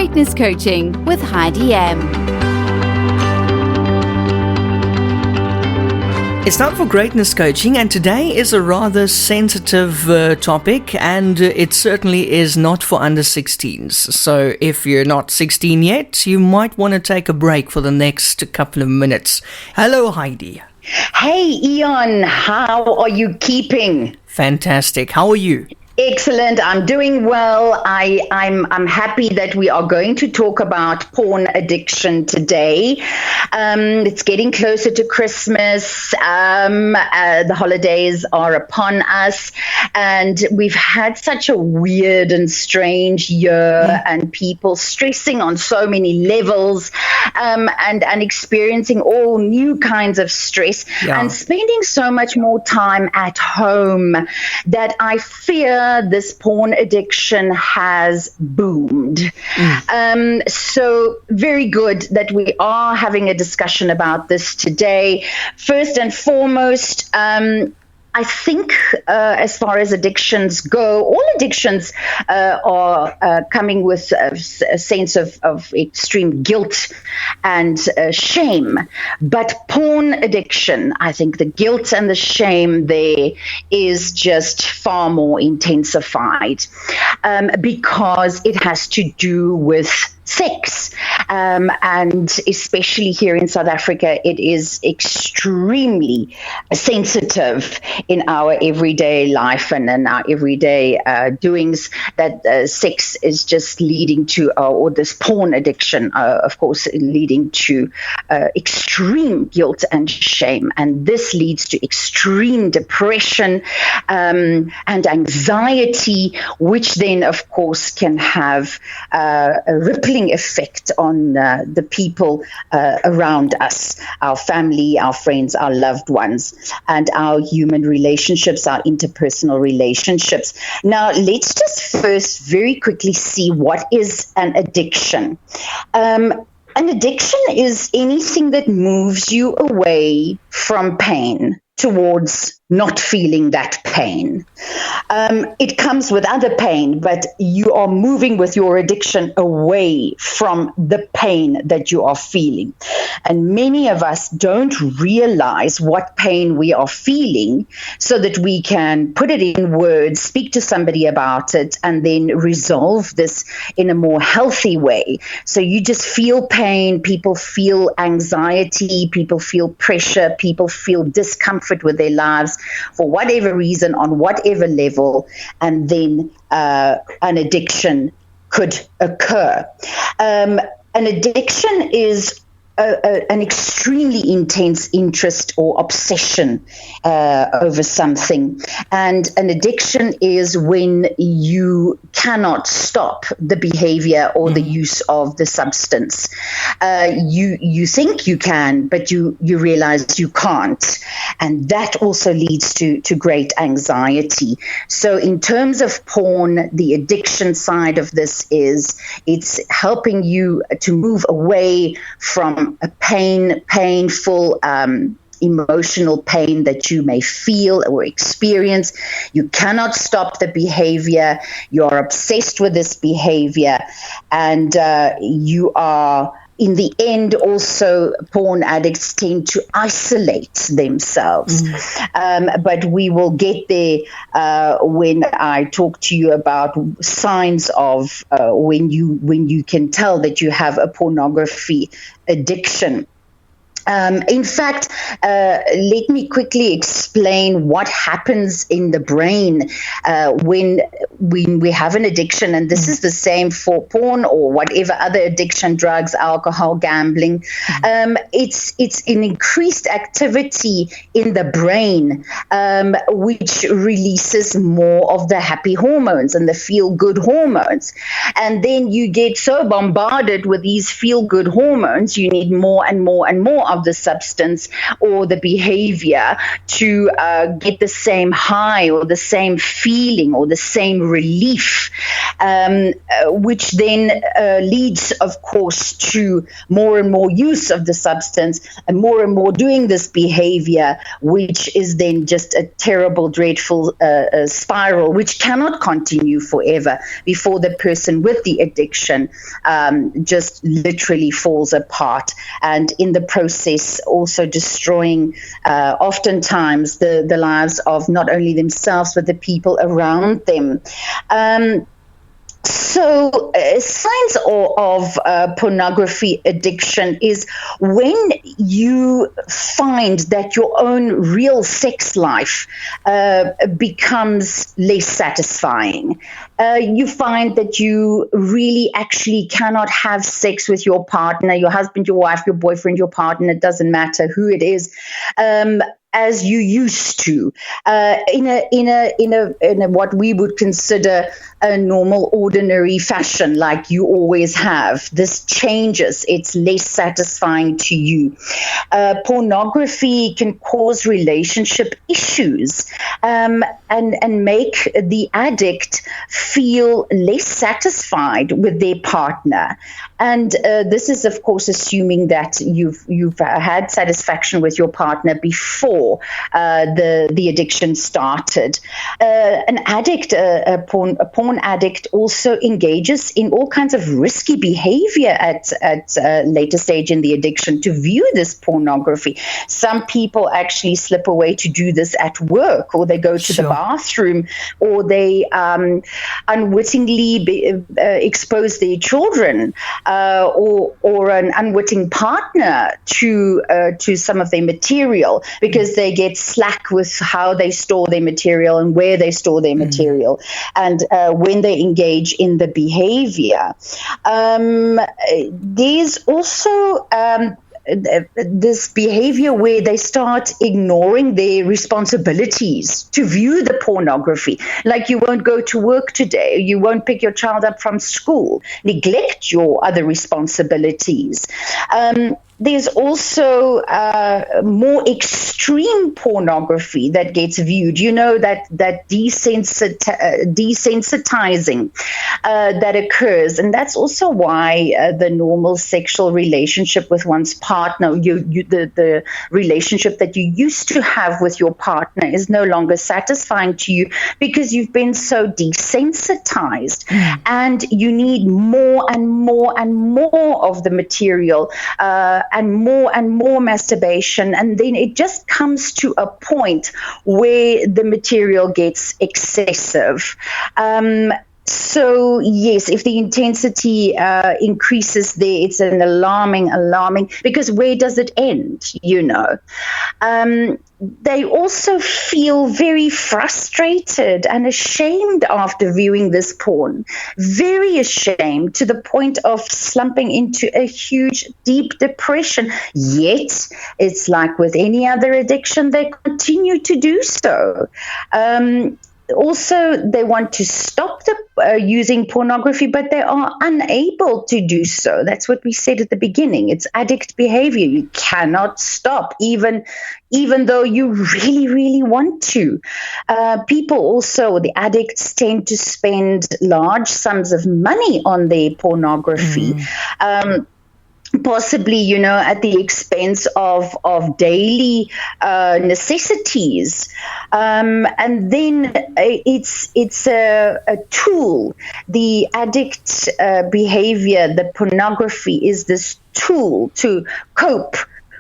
Greatness Coaching with Heidi M. It's time for Greatness Coaching, and today is a rather sensitive topic, and it certainly is not for under 16s. So if you're not 16 yet, you might want to take a break for the next couple of minutes. Hello, Heidi. Hey, Ian, how are you keeping? Fantastic. How are you? Excellent. I'm doing well. I'm happy that we are going to talk about porn addiction today. It's getting closer to Christmas. The holidays are upon us, and we've had such a weird and strange year, and people stressing on so many levels, and experiencing all new kinds of stress, and spending so much more time at home that I fear this porn addiction has boomed. So very good that we are having a discussion about this today. First and foremost, I think as far as addictions go, all addictions are coming with a sense of extreme guilt and shame. But porn addiction, I think the guilt and the shame there is just far more intensified because it has to do with sex. And especially here in South Africa, it is extremely sensitive in our everyday life and in our everyday doings, that sex is just leading to, or this porn addiction, of course, leading to extreme guilt and shame. And this leads to extreme depression and anxiety, which then, of course, can have a rippling effect on the people around us, our family, our friends, our loved ones, and our human relationships, our interpersonal relationships. Now, let's just first very quickly see what is an addiction. An addiction is anything that moves you away from pain towards not feeling that pain. It comes with other pain, but you are moving with your addiction away from the pain that you are feeling. And many of us don't realize what pain we are feeling so that we can put it in words, speak to somebody about it, and then resolve this in a more healthy way. So you just feel pain, people feel anxiety, people feel pressure, people feel discomfort with their lives for whatever reason, on whatever level, and then an addiction could occur. An addiction is an extremely intense interest or obsession over something. And an addiction is when you cannot stop the behavior or the use of the substance. You think you can, but you realize you can't. And that also leads to great anxiety. So in terms of porn, the addiction side of this is it's helping you to move away from a painful emotional pain that you may feel or experience. You cannot stop the behavior. You're obsessed with this behavior, and you are, in the end, also porn addicts tend to isolate themselves. But we will get there when I talk to you about signs of when you can tell that you have a pornography addiction. In fact, let me quickly explain what happens in the brain when we have an addiction, and this is the same for porn or whatever other addiction, drugs, alcohol, gambling. It's an increased activity in the brain, which releases more of the happy hormones and the feel-good hormones. And then you get so bombarded with these feel-good hormones, you need more and more and more of of the substance or the behavior to get the same high or the same feeling or the same relief, which then leads, of course, to more and more use of the substance and more doing this behavior, which is then just a terrible, dreadful spiral, which cannot continue forever before the person with the addiction just literally falls apart, and in the process also destroying oftentimes the lives of not only themselves but the people around them. So signs of pornography addiction is when you find that your own real sex life becomes less satisfying. You find that you really actually cannot have sex with your partner, your husband, your wife, your boyfriend, your partner, it doesn't matter who it is, as you used to, in a what we would consider a normal, ordinary fashion, like you always have. This changes; it's less satisfying to you. Pornography can cause relationship issues and make the addict feel less satisfied with their partner. And this is, of course, assuming that you've had satisfaction with your partner before the addiction started. An addict, a porn addict, also engages in all kinds of risky behavior at a later stage in the addiction to view this pornography. Some people actually slip away to do this at work, or they go to the bathroom, or they unwittingly expose their children or an unwitting partner to some of their material, because they get slack with how they store their material and where they store their material, and when they engage in the behavior. There's also this behavior where they start ignoring their responsibilities to view the pornography. Like, you won't go to work today, you won't pick your child up from school, neglect your other responsibilities. There's also more extreme pornography that gets viewed. You know, that desensitizing that occurs, and that's also why the normal sexual relationship with one's partner, the relationship that you used to have with your partner, is no longer satisfying to you, because you've been so desensitized, and you need more and more and more of the material. And more masturbation, and then it just comes to a point where the material gets excessive. So yes, if the intensity increases there, it's an alarming, because where does it end, you know? They also feel very frustrated and ashamed after viewing this porn, very ashamed, to the point of slumping into a huge, deep depression. Yet, it's like with any other addiction, they continue to do so. Also, they want to stop using pornography, but they are unable to do so. That's what we said at the beginning. It's addict behavior. You cannot stop, even though you really, really want to. People also, the addicts, tend to spend large sums of money on their pornography. Possibly, you know, at the expense of daily necessities, and then it's a tool. The addict behavior, the pornography, is this tool to cope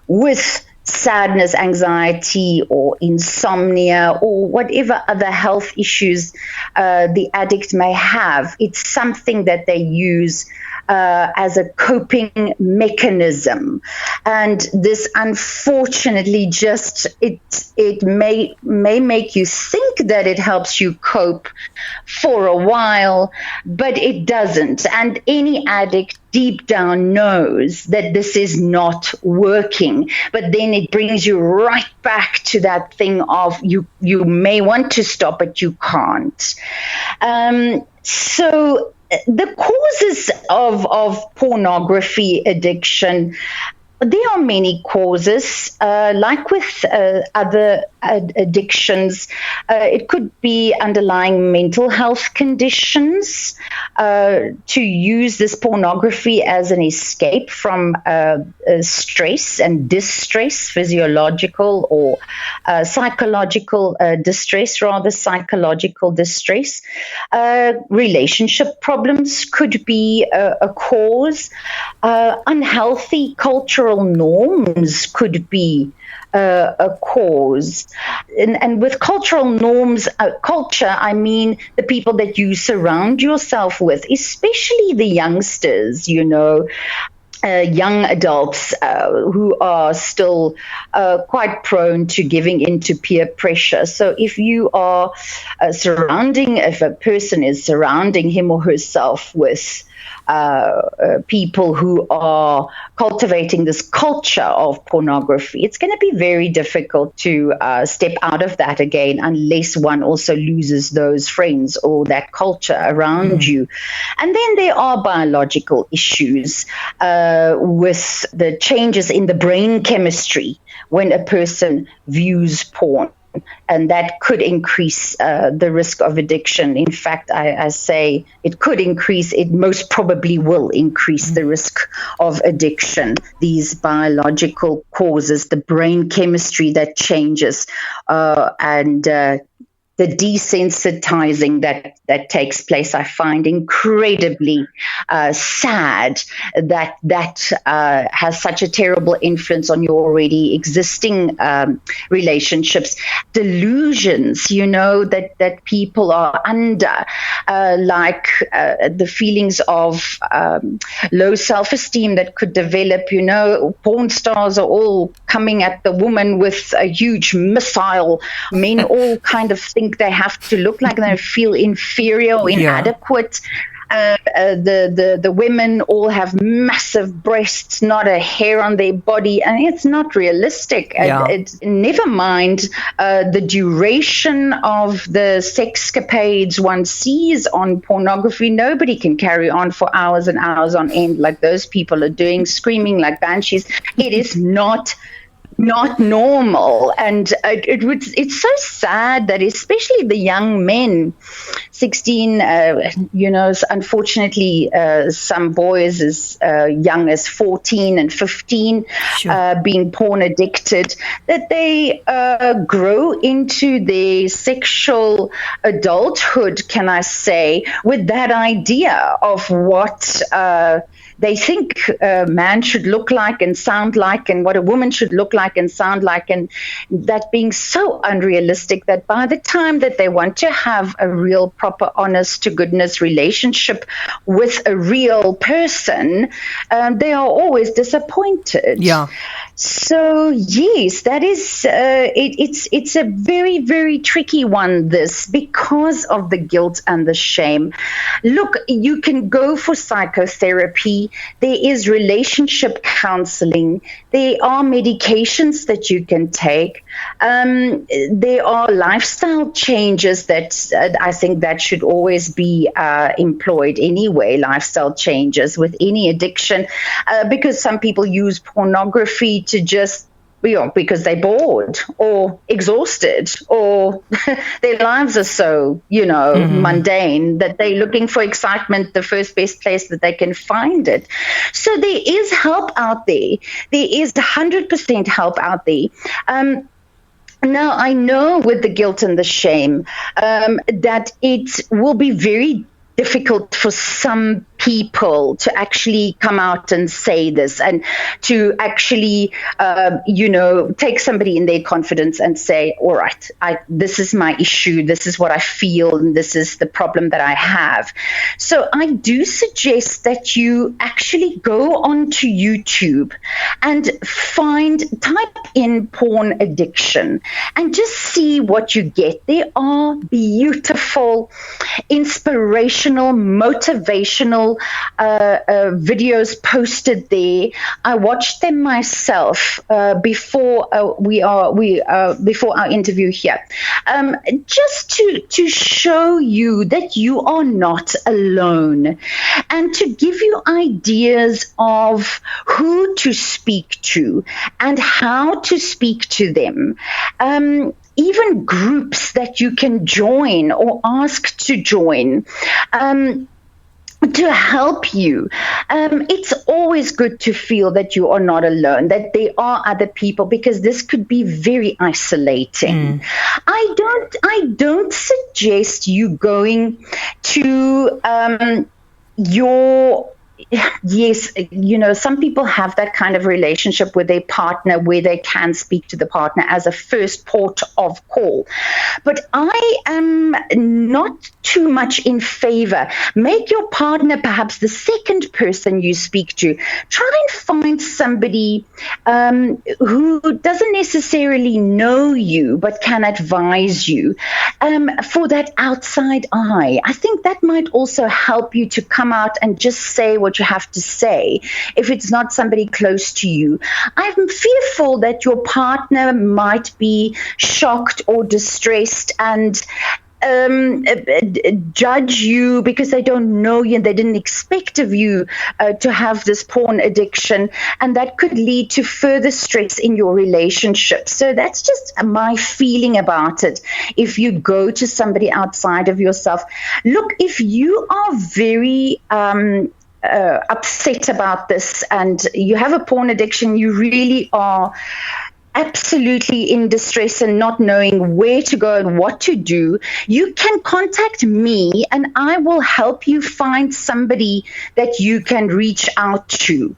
with sadness, anxiety, or insomnia, or whatever other health issues the addict may have. It's something that they use as a coping mechanism, and this, unfortunately, just it may make you think that it helps you cope for a while, but it doesn't. And any addict deep down knows that this is not working, but then it brings you right back to that thing of you may want to stop, but you can't. So the causes of pornography addiction There are many causes, like with other addictions. It could be underlying mental health conditions, to use this pornography as an escape from stress and distress, physiological or psychological distress, rather psychological distress. Relationship problems could be a cause. Unhealthy cultural norms could be a cause. And with cultural norms, culture, I mean the people that you surround yourself with, especially the youngsters, young adults who are still quite prone to giving into peer pressure. So if you are if a person is surrounding him or herself with people who are cultivating this culture of pornography, it's going to be very difficult to step out of that again unless one also loses those friends or that culture around you. And then there are biological issues with the changes in the brain chemistry when a person views porn. And that could increase the risk of addiction. In fact, I say it could increase, it most probably will increase the risk of addiction. These biological causes, the brain chemistry that changes, and the desensitizing that takes place, I find incredibly sad that has such a terrible influence on your already existing relationships. Delusions, that people are under, like the feelings of low self-esteem that could develop. Porn stars are all coming at the woman with a huge missile. Men all kind of think they have to look like they feel inferior or inadequate. The women all have massive breasts, not a hair on their body, and it's not realistic. It's never mind the duration of the sexcapades one sees on pornography. Nobody can carry on for hours and hours on end like those people are doing, screaming like banshees. It is not normal, and it's so sad that especially the young men, 16, unfortunately some boys as young as 14 and 15 being porn addicted, that they grow into their sexual adulthood, can I say, with that idea of what they think a man should look like and sound like, and what a woman should look like and sound like, and that being so unrealistic that by the time that they want to have a real, proper, honest to goodness relationship with a real person, they are always disappointed. So yes, that is it's a very, very tricky one, this, because of the guilt and the shame. Look, you can go for psychotherapy. There is relationship counseling. There are medications that you can take. There are lifestyle changes that I think that should always be employed anyway, lifestyle changes with any addiction, because some people use pornography to just, because they're bored or exhausted, or their lives are so, mundane, that they're looking for excitement, the first best place that they can find it. So there is help out there. There is 100% help out there. Now, I know with the guilt and the shame that it will be very difficult for some people to actually come out and say this, and to actually, take somebody in their confidence and say, all right, this is my issue, this is what I feel, and this is the problem that I have. So I do suggest that you actually go onto YouTube and type in porn addiction and just see what you get. There are beautiful, inspirational, motivational educational videos posted there. I watched them myself before before our interview here, just to show you that you are not alone, and to give you ideas of who to speak to and how to speak to them. Even groups that you can join or ask to join. To help you. It's always good to feel that you are not alone, that there are other people, because this could be very isolating. I don't suggest you going to yes, some people have that kind of relationship with their partner where they can speak to the partner as a first port of call. But I am not too much in favor. Make your partner perhaps the second person you speak to. Try and find somebody who doesn't necessarily know you but can advise you for that outside eye. I think that might also help you to come out and just say what you have to say if it's not somebody close to you. I'm fearful that your partner might be shocked or distressed and judge you because they don't know you and they didn't expect of you to have this porn addiction, and that could lead to further stress in your relationship. So that's just my feeling about it. If you go to somebody outside of yourself, look, if you are very upset about this and you have a porn addiction, you really are absolutely in distress and not knowing where to go and what to do, you can contact me and I will help you find somebody that you can reach out to,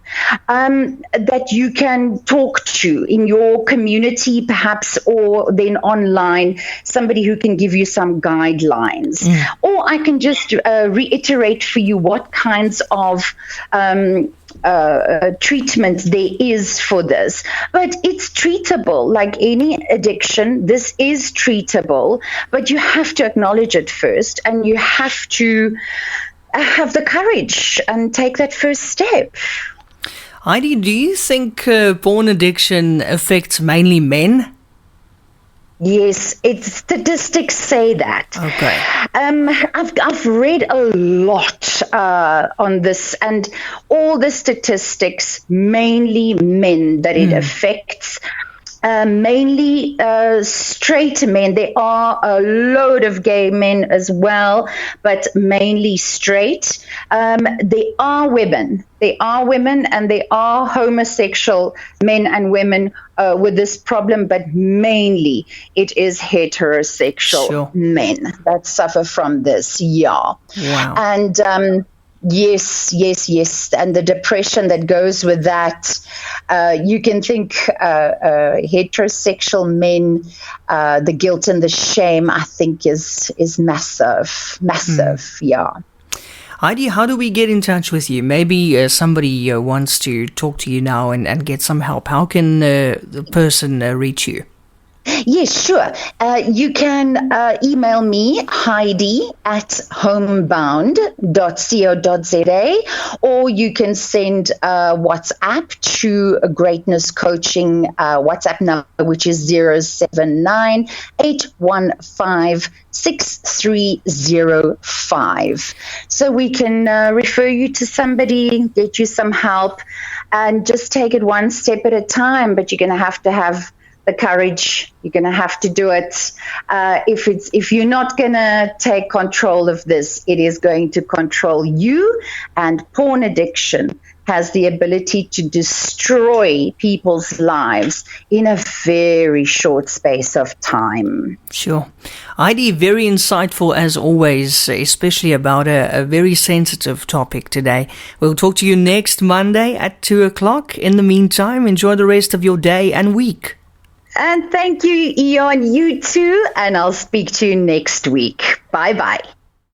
that you can talk to in your community perhaps, or then online, somebody who can give you some guidelines. Or I can just reiterate for you what kinds of treatment there is for this. But it's treatable like any addiction. This is treatable, but you have to acknowledge it first, and you have to have the courage and take that first step. Heidi, do you think porn addiction affects mainly men? Yes, statistics say that. Okay. I've read a lot on this, and all the statistics, mainly men, that it affects. Mainly straight men. There are a load of gay men as well, but mainly straight. There are women. And there are homosexual men and women with this problem, but mainly it is heterosexual men that suffer from this. Yeah. Wow. And yes. And the depression that goes with that. You can think heterosexual men, the guilt and the shame, I think, is massive. Yeah. Heidi, how do we get in touch with you? Maybe somebody wants to talk to you now and get some help. How can the person reach you? Yes, sure. You can email me, Heidi @homebound.co.za, or you can send WhatsApp to Greatness Coaching WhatsApp number, which is 079-815-6305. So we can refer you to somebody, get you some help, and just take it one step at a time. But you're going to have the courage. You're going to have to do it. If you're not going to take control of this, it is going to control you. And porn addiction has the ability to destroy people's lives in a very short space of time. Sure. Heidi, very insightful as always, especially about a very sensitive topic today. We'll talk to you next Monday at 2:00. In the meantime, enjoy the rest of your day and week. And thank you, Eon, you too, and I'll speak to you next week. Bye-bye.